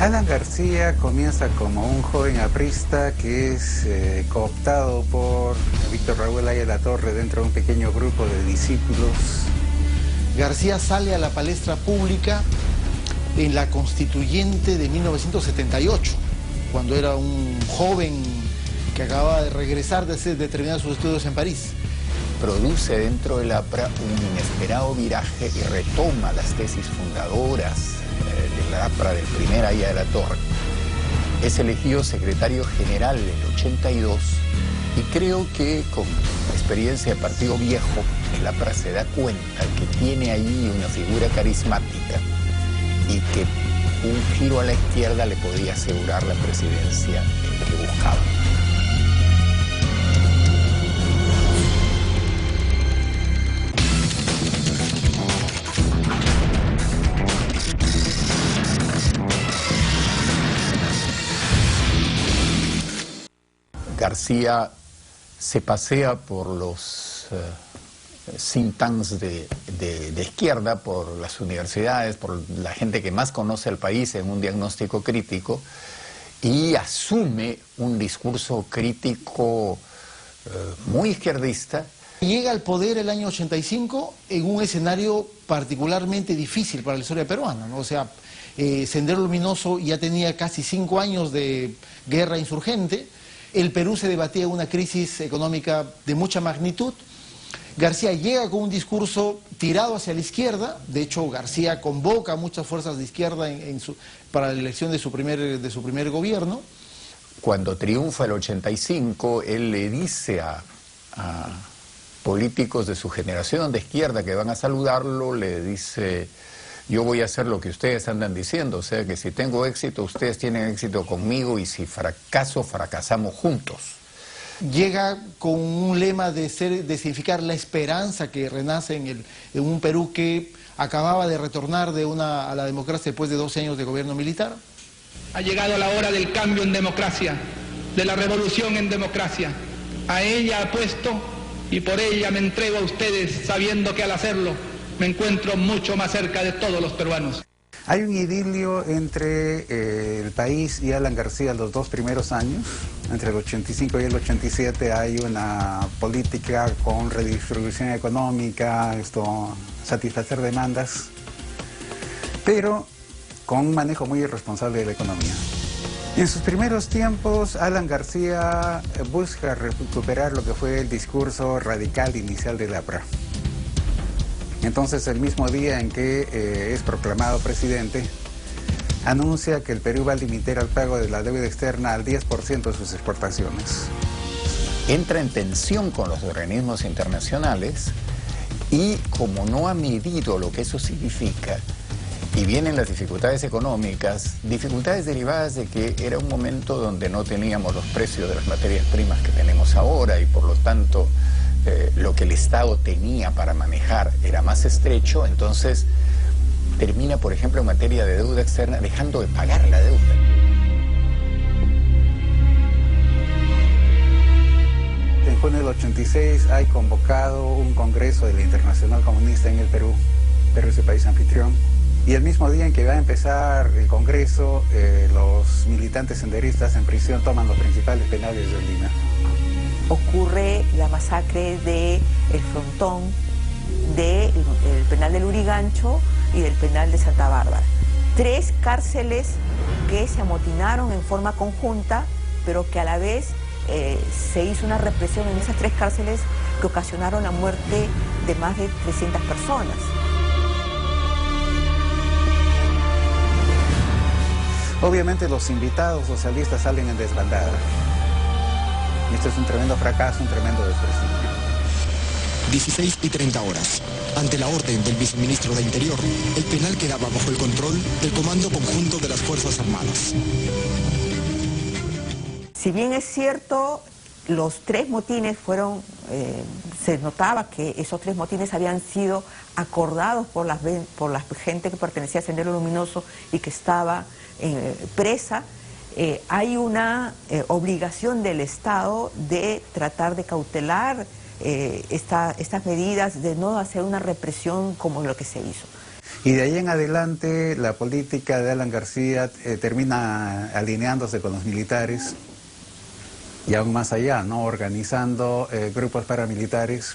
Alan García comienza como un joven aprista que es cooptado por Víctor Raúl Haya La Torre dentro de un pequeño grupo de discípulos. García sale a la palestra pública en la Constituyente de 1978, cuando era un joven que acababa de regresar de terminar sus estudios en París. Produce dentro del APRA un inesperado viraje y retoma las tesis fundadoras del APRA del primer Haya de la Torre. Es elegido secretario general en el 82 y creo que con la experiencia de partido viejo, el APRA se da cuenta que tiene ahí una figura carismática y que un giro a la izquierda le podía asegurar la presidencia que buscaba. García se pasea por los think tanks de izquierda, por las universidades, por la gente que más conoce al país en un diagnóstico crítico, y asume un discurso crítico muy izquierdista. Llega al poder el año 85 en un escenario particularmente difícil para la historia peruana, ¿no? O sea, Sendero Luminoso ya tenía casi 5 años de guerra insurgente. El Perú se debatía en una crisis económica de mucha magnitud. García llega con un discurso tirado hacia la izquierda. De hecho, García convoca a muchas fuerzas de izquierda para la elección de su primer gobierno. Cuando triunfa el 85, él le dice a políticos de su generación de izquierda que van a saludarlo, le dice: yo voy a hacer lo que ustedes andan diciendo, o sea que si tengo éxito, ustedes tienen éxito conmigo, y si fracaso, fracasamos juntos. Llega con un lema de significar la esperanza que renace en un Perú que acababa de retornar a la democracia después de 12 años de gobierno militar. Ha llegado la hora del cambio en democracia, de la revolución en democracia. A ella apuesto y por ella me entrego a ustedes, sabiendo que al hacerlo me encuentro mucho más cerca de todos los peruanos. Hay un idilio entre el país y Alan García los 2 primeros años. Entre el 85 y el 87 hay una política con redistribución económica, satisfacer demandas, pero con un manejo muy irresponsable de la economía. En sus primeros tiempos, Alan García busca recuperar lo que fue el discurso radical inicial del APRA. Entonces, el mismo día en que es proclamado presidente, anuncia que el Perú va a limitar el pago de la deuda externa al 10% de sus exportaciones. Entra en tensión con los organismos internacionales y, como no ha medido lo que eso significa, y vienen las dificultades económicas, dificultades derivadas de que era un momento donde no teníamos los precios de las materias primas que tenemos ahora, y por lo tanto lo que el Estado tenía para manejar era más estrecho. Entonces termina, por ejemplo, en materia de deuda externa, dejando de pagar la deuda. En junio del 86 hay convocado un congreso de la Internacional Comunista en el Perú. Perú es el país anfitrión. Y el mismo día en que va a empezar el congreso, los militantes senderistas en prisión toman los principales penales de Lima. Ocurre la masacre de El Frontón, del penal del Lurigancho y del penal de Santa Bárbara. 3 cárceles que se amotinaron en forma conjunta, pero que a la vez se hizo una represión en esas 3 cárceles que ocasionaron la muerte de más de 300 personas. Obviamente los invitados socialistas salen en desbandada. Este es un tremendo fracaso, un tremendo desprestigio. 16:30 horas. Ante la orden del viceministro de Interior, el penal quedaba bajo el control del Comando Conjunto de las Fuerzas Armadas. Si bien es cierto, los 3 motines fueron, se notaba que esos 3 motines habían sido acordados por la gente que pertenecía a Sendero Luminoso y que estaba presa. Hay una obligación del Estado de tratar de cautelar estas medidas, de no hacer una represión como lo que se hizo. Y de ahí en adelante la política de Alan García termina alineándose con los militares y aún más allá, ¿no? Organizando grupos paramilitares,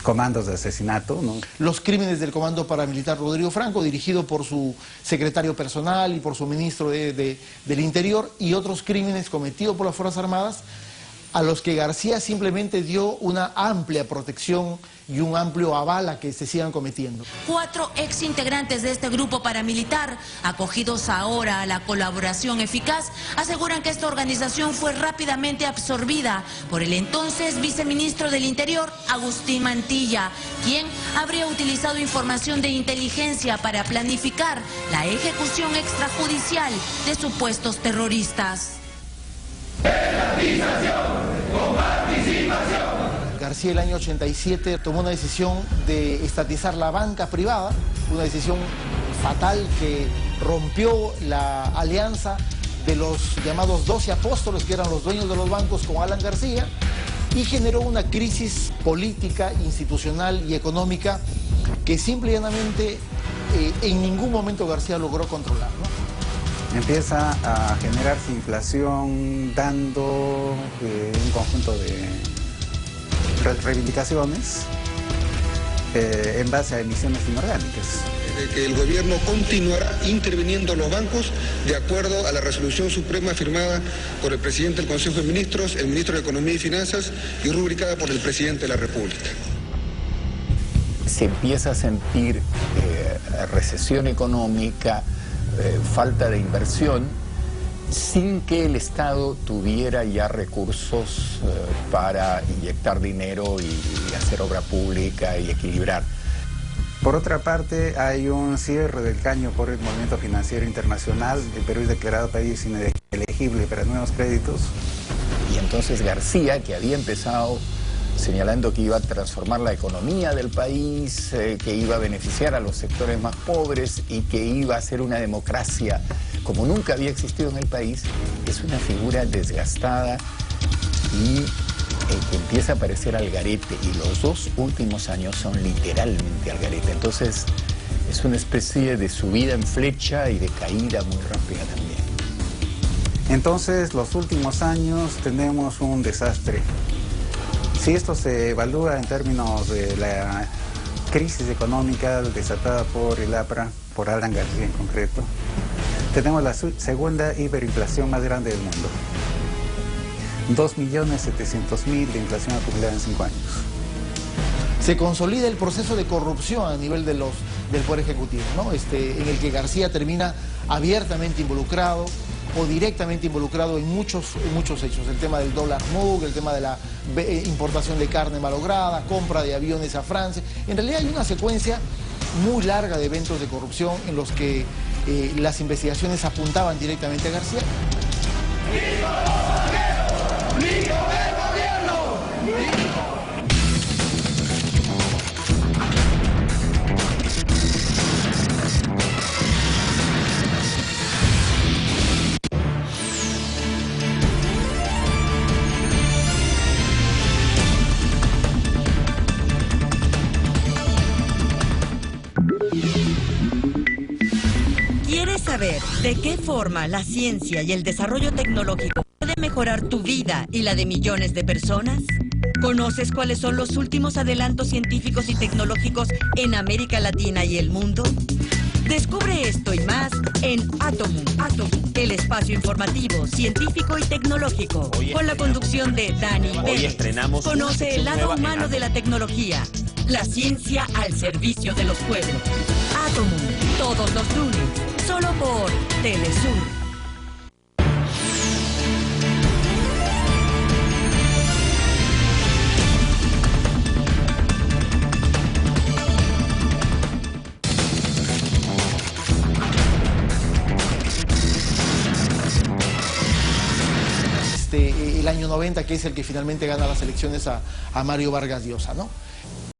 comandos de asesinato, ¿no? Los crímenes del comando paramilitar Rodrigo Franco, dirigido por su secretario personal y por su ministro del Interior, y otros crímenes cometidos por las Fuerzas Armadas, a los que García simplemente dio una amplia protección y un amplio aval a que se sigan cometiendo. 4 exintegrantes de este grupo paramilitar, acogidos ahora a la colaboración eficaz, aseguran que esta organización fue rápidamente absorbida por el entonces viceministro del Interior, Agustín Mantilla, quien habría utilizado información de inteligencia para planificar la ejecución extrajudicial de supuestos terroristas. García el año 87 tomó una decisión de estatizar la banca privada, una decisión fatal que rompió la alianza de los llamados 12 apóstoles, que eran los dueños de los bancos, con Alan García, y generó una crisis política, institucional y económica que simple y llanamente en ningún momento García logró controlar, ¿no? Empieza a generarse inflación dando un conjunto de reivindicaciones en base a emisiones inorgánicas. Que el gobierno continuará interviniendo los bancos de acuerdo a la resolución suprema firmada por el presidente del Consejo de Ministros, el ministro de Economía y Finanzas y rubricada por el presidente de la República. Se empieza a sentir recesión económica, falta de inversión, sin que el Estado tuviera ya recursos para inyectar dinero y hacer obra pública y equilibrar. Por otra parte, hay un cierre del caño por el movimiento financiero internacional. El Perú es declarado país inelegible para nuevos créditos. Y entonces García, que había empezado señalando que iba a transformar la economía del país, que iba a beneficiar a los sectores más pobres y que iba a ser una democracia como nunca había existido en el país, es una figura desgastada y que empieza a parecer al garete, y los 2 últimos años son literalmente al garete. Entonces es una especie de subida en flecha y de caída muy rápida también. Entonces, los últimos años tenemos un desastre. Si esto se evalúa en términos de la crisis económica desatada por el APRA, por Alan García en concreto, tenemos la segunda hiperinflación más grande del mundo. 2.700.000 de inflación acumulada en 5 años. Se consolida el proceso de corrupción a nivel del Poder Ejecutivo, ¿no? En el que García termina abiertamente involucrado o directamente involucrado en muchos hechos. El tema del dólar MUG, el tema de la importación de carne malograda, compra de aviones a Francia. En realidad hay una secuencia muy larga de eventos de corrupción en los que las investigaciones apuntaban directamente a García. ¿Quieres saber de qué forma la ciencia y el desarrollo tecnológico puede mejorar tu vida y la de millones de personas? ¿Conoces cuáles son los últimos adelantos científicos y tecnológicos en América Latina y el mundo? Descubre esto y más en Atomum, el espacio informativo, científico y tecnológico, con la conducción de Dani Pérez. Conoce el lado humano de la tecnología, la ciencia al servicio de los pueblos. Atomum, todos los lunes, solo por Telesur. El año 90, que es el que finalmente gana las elecciones a Mario Vargas Llosa, ¿no?